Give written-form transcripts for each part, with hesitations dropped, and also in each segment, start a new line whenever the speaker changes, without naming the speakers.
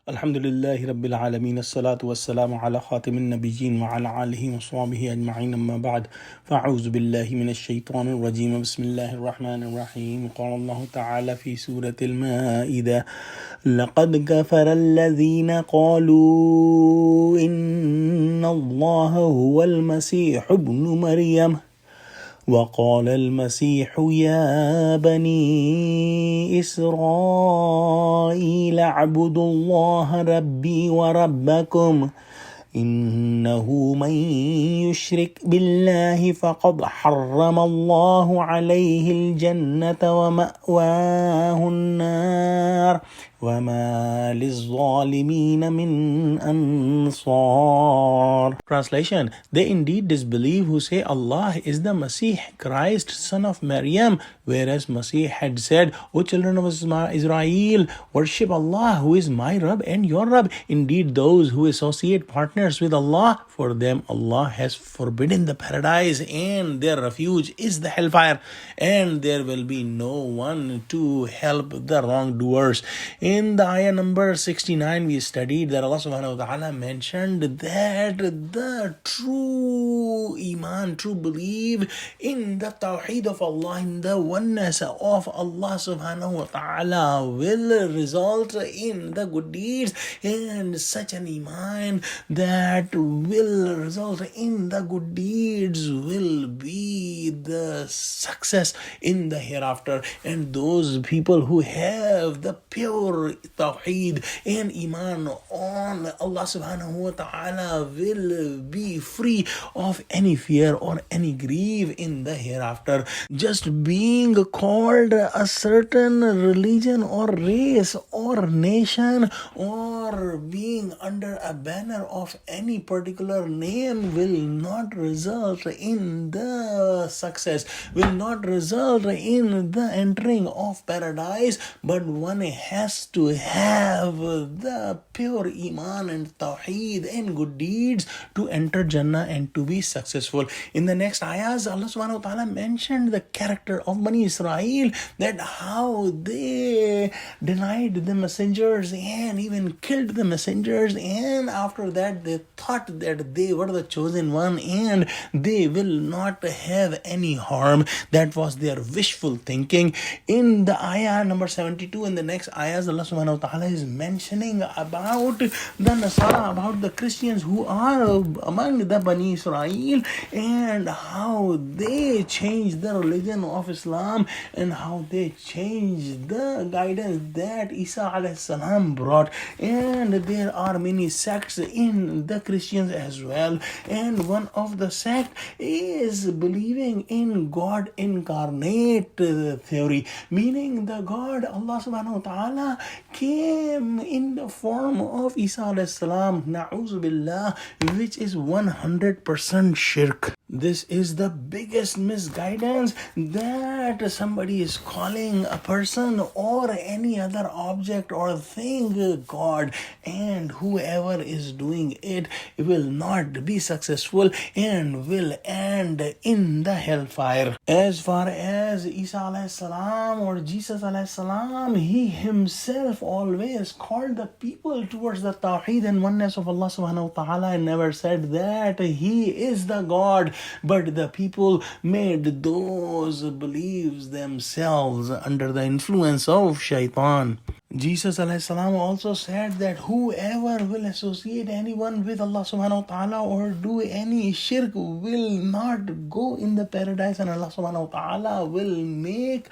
Alhamdulillahi Rabbil Alameen, As-salatu was-salamu ala khatimin nabiyyin wa ala alihi wa sahbihi ajma'in, amma ba'd. Fa'auzu billahi minash shaitanir rajeem. Bismillahir rahmanir rahim. Qala Allahu ta'ala fi Surah Al-Maeda: لقد كفر الذين قالوا إن الله هو المسيح ابن مريم وقال المسيح يا بني إسرائيل اعبدوا الله ربي وربكم إنه من يشرك بالله فقد حرم الله عليه الجنة ومأواه النار وما للظالمين من أنصار. Translation: They indeed disbelieve who say Allah is the Masih, Christ, son of Maryam, whereas Masih had said, O children of Israel, worship Allah who is my Rabb and your Rabb. Indeed, those who associate partners with Allah, for them Allah has forbidden the paradise and their refuge is the hellfire, and there will be no one to help the wrongdoers. In the ayah number 69, we studied that Allah subhanahu wa ta'ala mentioned that the true iman, true belief in the tawheed of Allah, in the oneness of Allah subhanahu wa ta'ala, will result in the good deeds, and such an iman that will result in the good deeds will be the success in the hereafter. And those people who have the pure tawheed and iman on Allah subhanahu wa ta'ala will be free of any fear or any grief in the hereafter. Just being called a certain religion or race or nation, or being under a banner of any particular name, will not result in the success, will not result in the entering of paradise, but one has to have the pure iman and tawheed and good deeds to enter Jannah and to be successful. In the next ayahs, Allah subhanahu wa ta'ala mentioned the character of Bani Israel, that how they denied the messengers and even killed the messengers, and after that they thought that they were the chosen one and they will not have any harm. That was their wishful thinking. In the ayah number 72, in the next ayahs, Allah subhanahu wa ta'ala is mentioning about the Nasara, about the Christians who are among the Bani Israel, and how they changed the religion of Islam and how they changed the guidance that Isa alayhi salam brought. And there are many sects in the Christians as well, and one of the sect is believing in God incarnate theory, meaning the God Allah subhanahu wa ta'ala came in the form of Isa alayhi salam, na'uzu billah, which is 100% shirk. This is the biggest misguidance, that somebody is calling a person or any other object or thing God, and whoever is doing it will not be successful and will end in the hellfire. As far as Isa alayhi salam or Jesus alayhi salam, he himself always called the people towards the tawheed and oneness of Allah subhanahu wa ta'ala, and never said that he is the God, but the people made those beliefs themselves under the influence of shaitan. Jesus alayhi salam also said that whoever will associate anyone with Allah subhanahu wa ta'ala or do any shirk will not go in the paradise, and Allah subhanahu wa ta'ala will make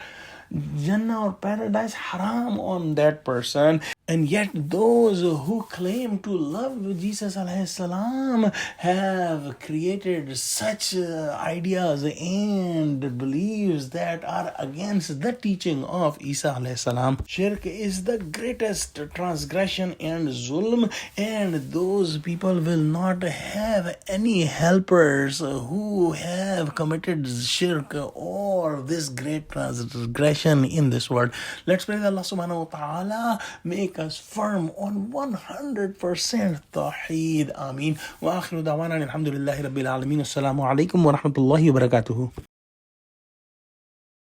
Jannah or paradise haram on that person. And yet those who claim to love Jesus alayhi salam have created such ideas and beliefs that are against the teaching of Isa alayhi salam. Shirk is the greatest transgression and zulm, and those people will not have any helpers who have committed shirk or this great transgression in this world. Let's pray that Allah subhanahu wa ta'ala make us firm on 100% Tawheed. Ameen. Wa akhiru da'wana alhamdulillahi rabbil alameen. Assalamu alaikum wa rahmatullahi wa barakatuhu.